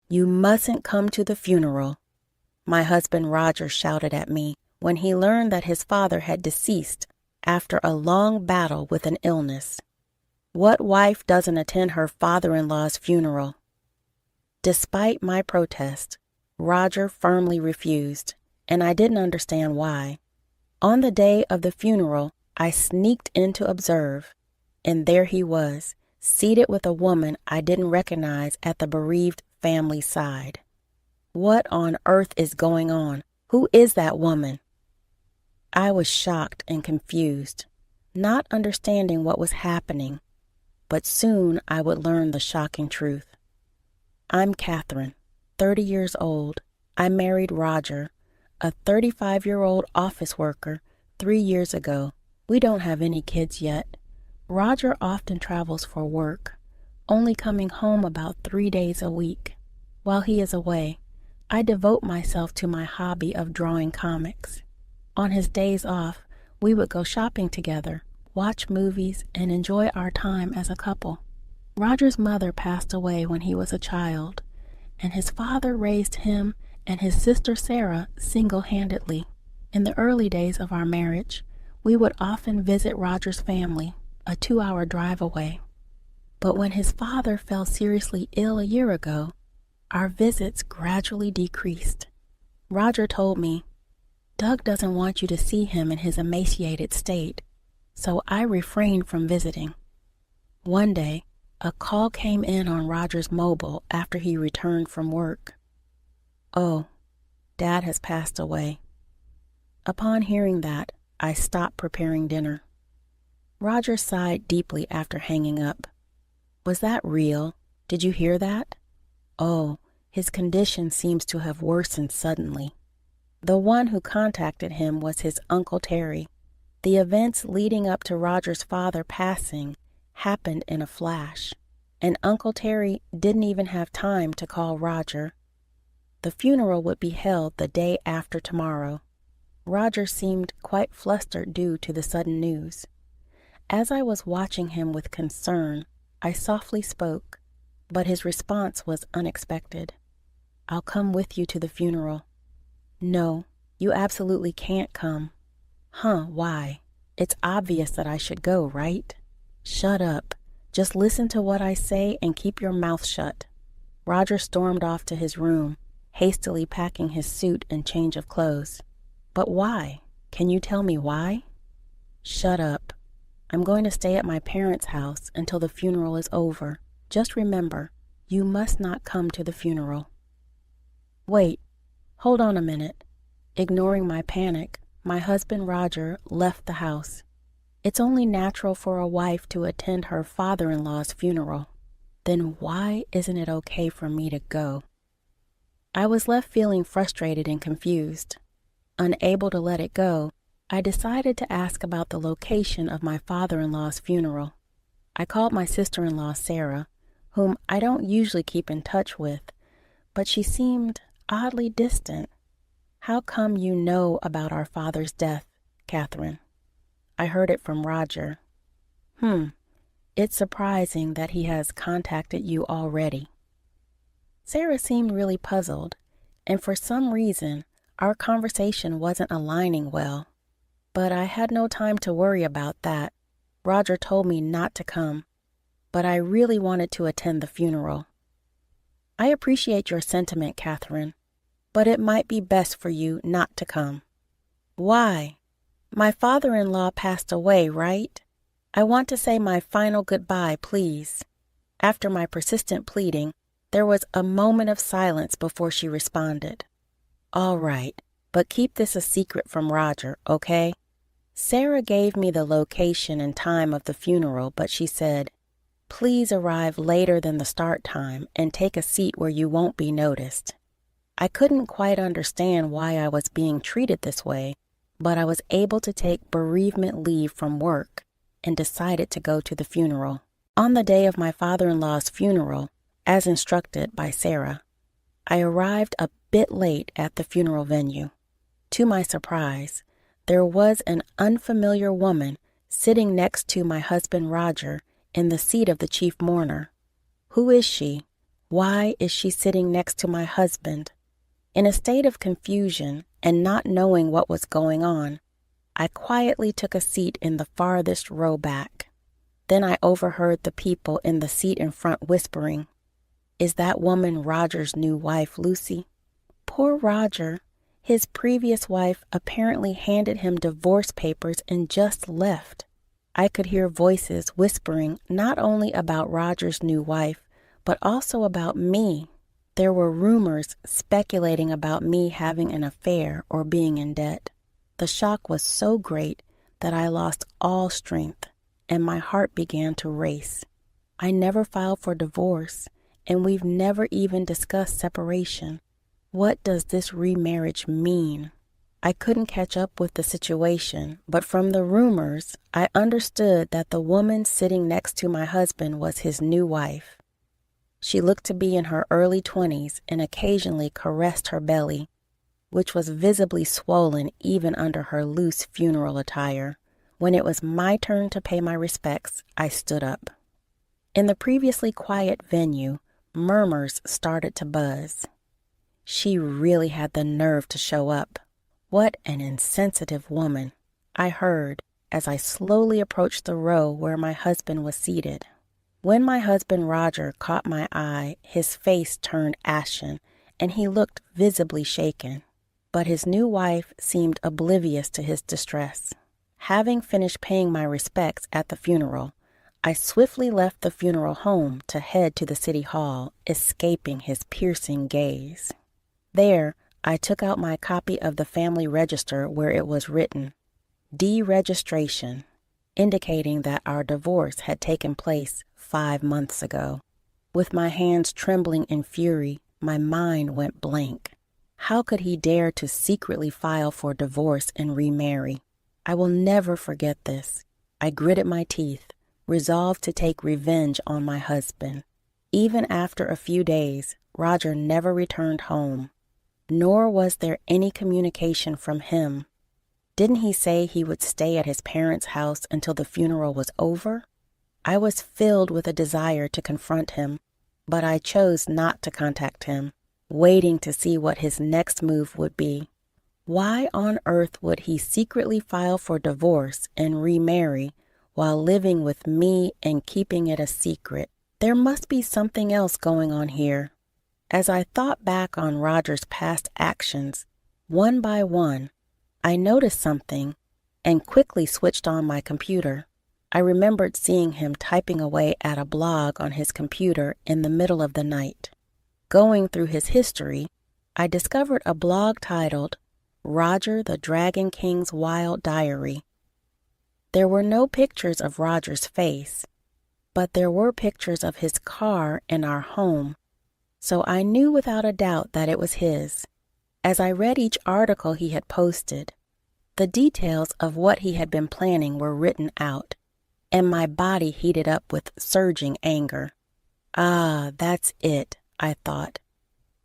"You mustn't come to the funeral," my husband Roger shouted at me when he learned that his father had deceased after a long battle with an illness. What wife doesn't attend her father-in-law's funeral? Despite my protest, Roger firmly refused, and I didn't understand why. On the day of the funeral, I sneaked in to observe, and there he was, seated with a woman I didn't recognize at the bereaved family's side. What on earth is going on? Who is that woman? I was shocked and confused, not understanding what was happening, but soon I would learn the shocking truth. I'm Catherine, 30 years old. I married Roger, a 35-year-old office worker, 3 years ago. We don't have any kids yet. Roger often travels for work, only coming home about 3 days a week. While he is away, I devote myself to my hobby of drawing comics. On his days off, we would go shopping together, watch movies, and enjoy our time as a couple. Roger's mother passed away when he was a child, and his father raised him and his sister Sarah single-handedly. In the early days of our marriage, we would often visit Roger's family, a 2-hour drive away. But when his father fell seriously ill a year ago, our visits gradually decreased. Roger told me, "Doug doesn't want you to see him in his emaciated state," so I refrained from visiting. One day, a call came in on Roger's mobile after he returned from work. "Oh, Dad has passed away." Upon hearing that, I stopped preparing dinner. Roger sighed deeply after hanging up. "Was that real? Did you hear that?" "Oh, his condition seems to have worsened suddenly." The one who contacted him was his Uncle Terry. The events leading up to Roger's father passing happened in a flash, and Uncle Terry didn't even have time to call Roger. The funeral would be held the day after tomorrow. Roger seemed quite flustered due to the sudden news. As I was watching him with concern, I softly spoke, but his response was unexpected. "I'll come with you to the funeral." "No, you absolutely can't come." Why? It's obvious that I should go, right?" "Shut up. Just listen to what I say and keep your mouth shut." Roger stormed off to his room, hastily packing his suit and change of clothes. "But why? Can you tell me why?" "Shut up. I'm going to stay at my parents' house until the funeral is over. Just remember, you must not come to the funeral." "Wait, hold on a minute." Ignoring my panic, my husband Roger left the house. It's only natural for a wife to attend her father-in-law's funeral. Then why isn't it okay for me to go? I was left feeling frustrated and confused. Unable to let it go, I decided to ask about the location of my father-in-law's funeral. I called my sister-in-law Sarah, whom I don't usually keep in touch with, but she seemed oddly distant. "How come you know about our father's death, Catherine?" I heard it from Roger. It's surprising that he has contacted you already." Sarah seemed really puzzled, and for some reason, our conversation wasn't aligning well. But I had no time to worry about that. Roger told me not to come, but I really wanted to attend the funeral. "I appreciate your sentiment, Catherine, but it might be best for you not to come." "Why? My father-in-law passed away, right? I want to say my final goodbye, please." After my persistent pleading, there was a moment of silence before she responded. "All right, but keep this a secret from Roger, okay?" Sarah gave me the location and time of the funeral, but she said, "Please arrive later than the start time and take a seat where you won't be noticed." I couldn't quite understand why I was being treated this way, but I was able to take bereavement leave from work and decided to go to the funeral. On the day of my father-in-law's funeral, as instructed by Sarah, I arrived a bit late at the funeral venue. To my surprise, there was an unfamiliar woman sitting next to my husband Roger in the seat of the chief mourner. "Who is she?" Why is she sitting next to my husband? In a state of confusion and not knowing what was going on, I quietly took a seat in the farthest row back. Then I overheard the people in the seat in front whispering, "Is that woman Roger's new wife, Lucy?" Poor Roger. His previous wife apparently handed him divorce papers and just left. I could hear voices whispering not only about Roger's new wife, but also about me. There were rumors speculating about me having an affair or being in debt. The shock was so great that I lost all strength, and my heart began to race. I never filed for divorce, and we've never even discussed separation. What does this remarriage mean? I couldn't catch up with the situation, but from the rumors, I understood that the woman sitting next to my husband was his new wife. She looked to be in her early 20s and occasionally caressed her belly, which was visibly swollen even under her loose funeral attire. When it was my turn to pay my respects, I stood up. In the previously quiet venue, murmurs started to buzz. She really had the nerve to show up. What an insensitive woman, I heard as I slowly approached the row where my husband was seated. When my husband Roger caught my eye, his face turned ashen, and he looked visibly shaken. But his new wife seemed oblivious to his distress. Having finished paying my respects at the funeral, I swiftly left the funeral home to head to the city hall, escaping his piercing gaze. There, I took out my copy of the family register where it was written, "Deregistration," indicating that our divorce had taken place 5 months ago. With my hands trembling in fury, my mind went blank. How could he dare to secretly file for divorce and remarry? I will never forget this. I gritted my teeth, resolved to take revenge on my husband. Even after a few days, Roger never returned home, nor was there any communication from him. Didn't he say he would stay at his parents' house until the funeral was over? I was filled with a desire to confront him, but I chose not to contact him, waiting to see what his next move would be. Why on earth would he secretly file for divorce and remarry while living with me and keeping it a secret? There must be something else going on here. As I thought back on Roger's past actions, one by one, I noticed something and quickly switched on my computer. I remembered seeing him typing away at a blog on his computer in the middle of the night. Going through his history, I discovered a blog titled "Roger the Dragon King's Wild Diary." There were no pictures of Roger's face, but there were pictures of his car and our home, so I knew without a doubt that it was his. As I read each article he had posted, the details of what he had been planning were written out, and my body heated up with surging anger. Ah, that's it, I thought.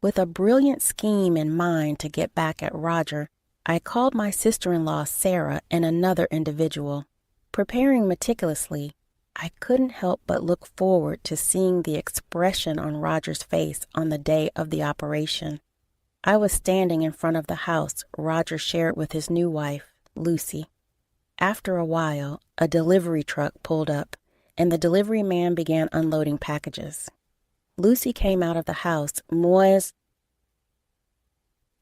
With a brilliant scheme in mind to get back at Roger, I called my sister-in-law Sarah and another individual. Preparing meticulously, I couldn't help but look forward to seeing the expression on Roger's face on the day of the operation. I was standing in front of the house Roger shared with his new wife, Lucy. After a while, a delivery truck pulled up, and the delivery man began unloading packages. Lucy came out of the house,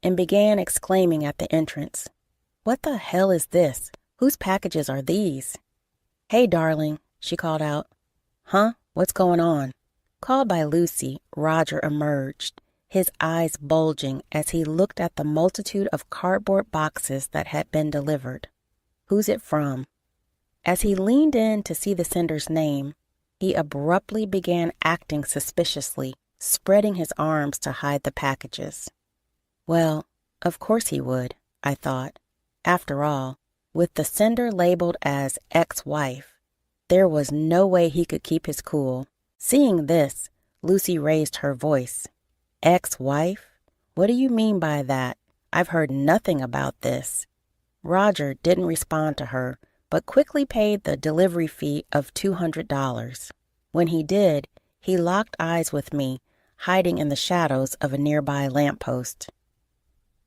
and began exclaiming at the entrance, "What the hell is this? Whose packages are these?" "Hey, darling," she called out. "Huh? What's going on?" Called by Lucy, Roger emerged, his eyes bulging as he looked at the multitude of cardboard boxes that had been delivered. "Who's it from?" As he leaned in to see the sender's name, he abruptly began acting suspiciously, spreading his arms to hide the packages. Well, of course he would, I thought. After all, with the sender labeled as ex-wife, there was no way he could keep his cool. Seeing this, Lucy raised her voice. "Ex-wife? What do you mean by that? I've heard nothing about this." Roger didn't respond to her, but quickly paid the delivery fee of $200. When he did, he locked eyes with me, hiding in the shadows of a nearby lamppost.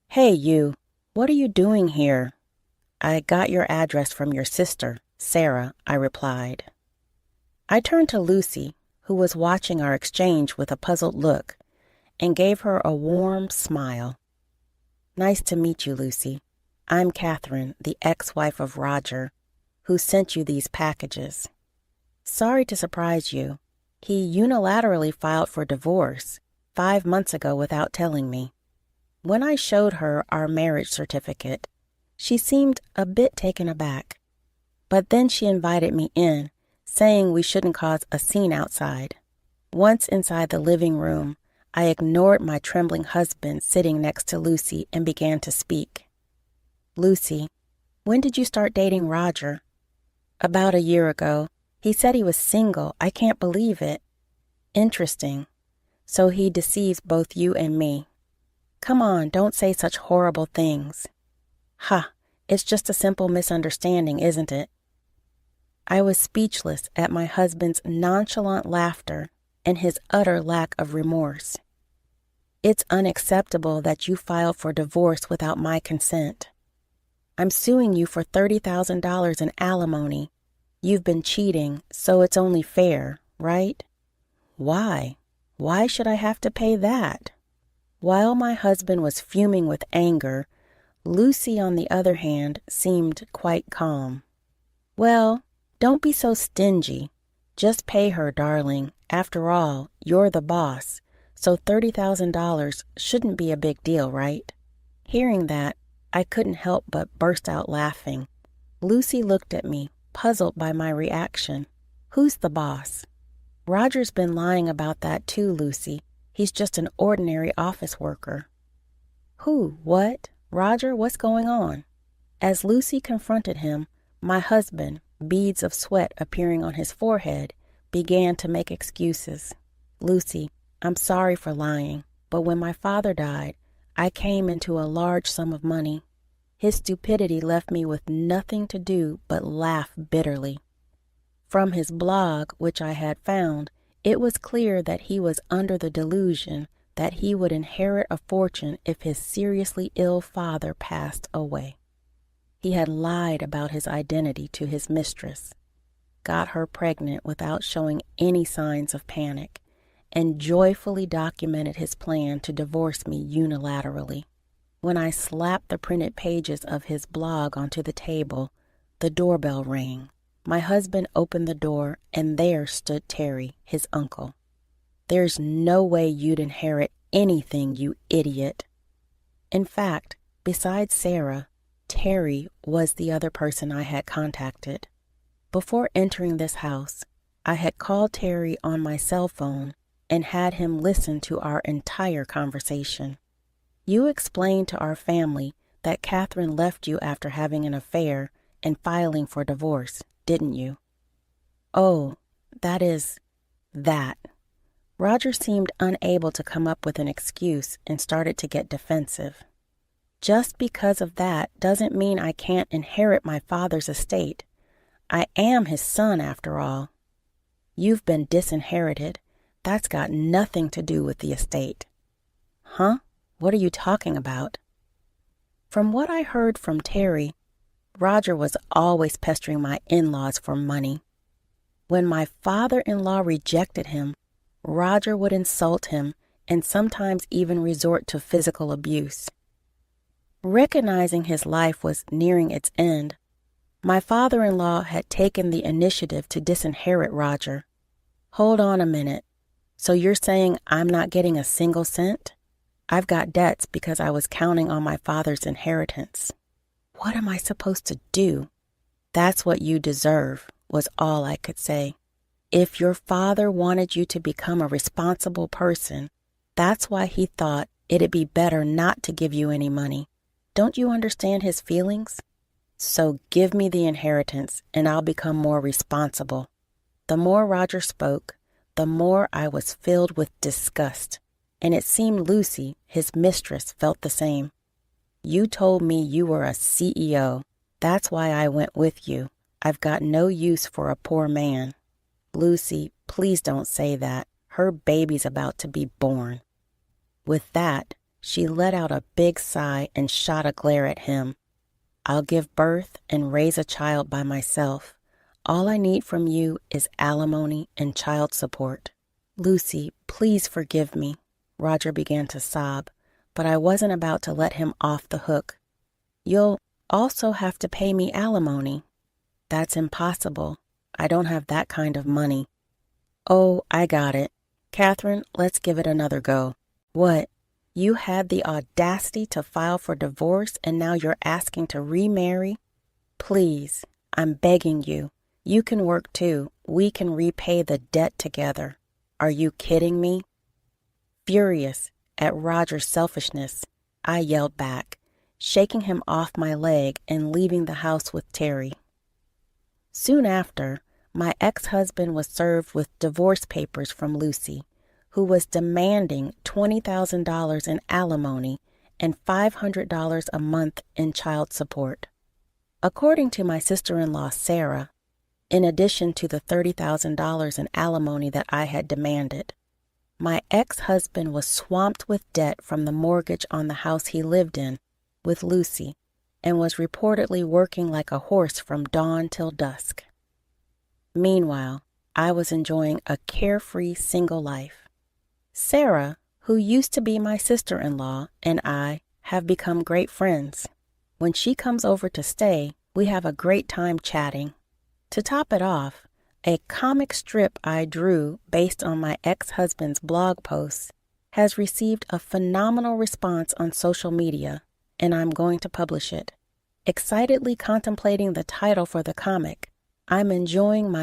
"Hey, you, what are you doing here?" "I got your address from your sister, Sarah," I replied. I turned to Lucy, who was watching our exchange with a puzzled look, and gave her a warm smile. "Nice to meet you, Lucy. I'm Catherine, the ex-wife of Roger, who sent you these packages. Sorry to surprise you. He unilaterally filed for divorce 5 months ago without telling me. When I showed her our marriage certificate, she seemed a bit taken aback. But then she invited me in, saying we shouldn't cause a scene outside. Once inside the living room, I ignored my trembling husband sitting next to Lucy and began to speak. "Lucy, when did you start dating Roger?" "About a year ago. He said he was single. I can't believe it." "Interesting. So he deceives both you and me." "Come on, don't say such horrible things." "Ha, it's just a simple misunderstanding, isn't it?" I was speechless at my husband's nonchalant laughter and his utter lack of remorse. "It's unacceptable that you filed for divorce without my consent. I'm suing you for $30,000 in alimony. You've been cheating, so it's only fair, right?" "Why? Why should I have to pay that?" While my husband was fuming with anger, Lucy, on the other hand, seemed quite calm. "Well, don't be so stingy. Just pay her, darling. After all, you're the boss, so $30,000 shouldn't be a big deal, right?" Hearing that, I couldn't help but burst out laughing. Lucy looked at me, puzzled by my reaction. "Who's the boss?" "Roger's been lying about that too, Lucy. He's just an ordinary office worker." "Who? What? Roger, what's going on?" As Lucy confronted him, my husband, beads of sweat appearing on his forehead, began to make excuses. "Lucy, I'm sorry for lying, but when my father died, I came into a large sum of money. His stupidity left me with nothing to do but laugh bitterly." From his blog, which I had found, it was clear that he was under the delusion that he would inherit a fortune if his seriously ill father passed away. He had lied about his identity to his mistress, got her pregnant without showing any signs of panic, and joyfully documented his plan to divorce me unilaterally. When I slapped the printed pages of his blog onto the table, the doorbell rang. My husband opened the door, and there stood Terry, his uncle. "There's no way you'd inherit anything, you idiot." In fact, besides Sarah, Terry was the other person I had contacted. Before entering this house, I had called Terry on my cell phone and had him listen to our entire conversation. "You explained to our family that Catherine left you after having an affair and filing for divorce, didn't you?" "Oh, that." Roger seemed unable to come up with an excuse and started to get defensive. "Just because of that doesn't mean I can't inherit my father's estate. I am his son, after all." "You've been disinherited. That's got nothing to do with the estate." "Huh? What are you talking about?" From what I heard from Terry, Roger was always pestering my in-laws for money. When my father-in-law rejected him, Roger would insult him and sometimes even resort to physical abuse. Recognizing his life was nearing its end, my father-in-law had taken the initiative to disinherit Roger. "Hold on a minute. So you're saying I'm not getting a single cent? I've got debts because I was counting on my father's inheritance. What am I supposed to do?" "That's what you deserve," was all I could say. "If your father wanted you to become a responsible person, that's why he thought it'd be better not to give you any money. Don't you understand his feelings? So give me the inheritance and I'll become more responsible." The more Roger spoke, the more I was filled with disgust, and it seemed Lucy, his mistress, felt the same. "You told me you were a CEO. That's why I went with you. I've got no use for a poor man." "Lucy, please don't say that. Her baby's about to be born. With that, she let out a big sigh and shot a glare at him. I'll give birth and raise a child by myself. All I need from you is alimony and child support. Lucy, please forgive me. Roger began to sob, but I wasn't about to let him off the hook. You'll also have to pay me alimony. That's impossible. I don't have that kind of money. Oh, I got it. Catherine, let's give it another go. What? You had the audacity to file for divorce and now you're asking to remarry? Please, I'm begging you. You can work too. We can repay the debt together. Are you kidding me? Furious at Roger's selfishness, I yelled back, shaking him off my leg and leaving the house with Terry. Soon after, my ex-husband was served with divorce papers from Lucy, who was demanding $20,000 in alimony and $500 a month in child support. According to my sister-in-law, Sarah, in addition to the $30,000 in alimony that I had demanded, my ex-husband was swamped with debt from the mortgage on the house he lived in with Lucy and was reportedly working like a horse from dawn till dusk. Meanwhile, I was enjoying a carefree single life. Sarah, who used to be my sister-in-law, and I have become great friends. When she comes over to stay, we have a great time chatting. To top it off, a comic strip I drew based on my ex-husband's blog posts has received a phenomenal response on social media, and I'm going to publish it. Excitedly contemplating the title for the comic, I'm enjoying my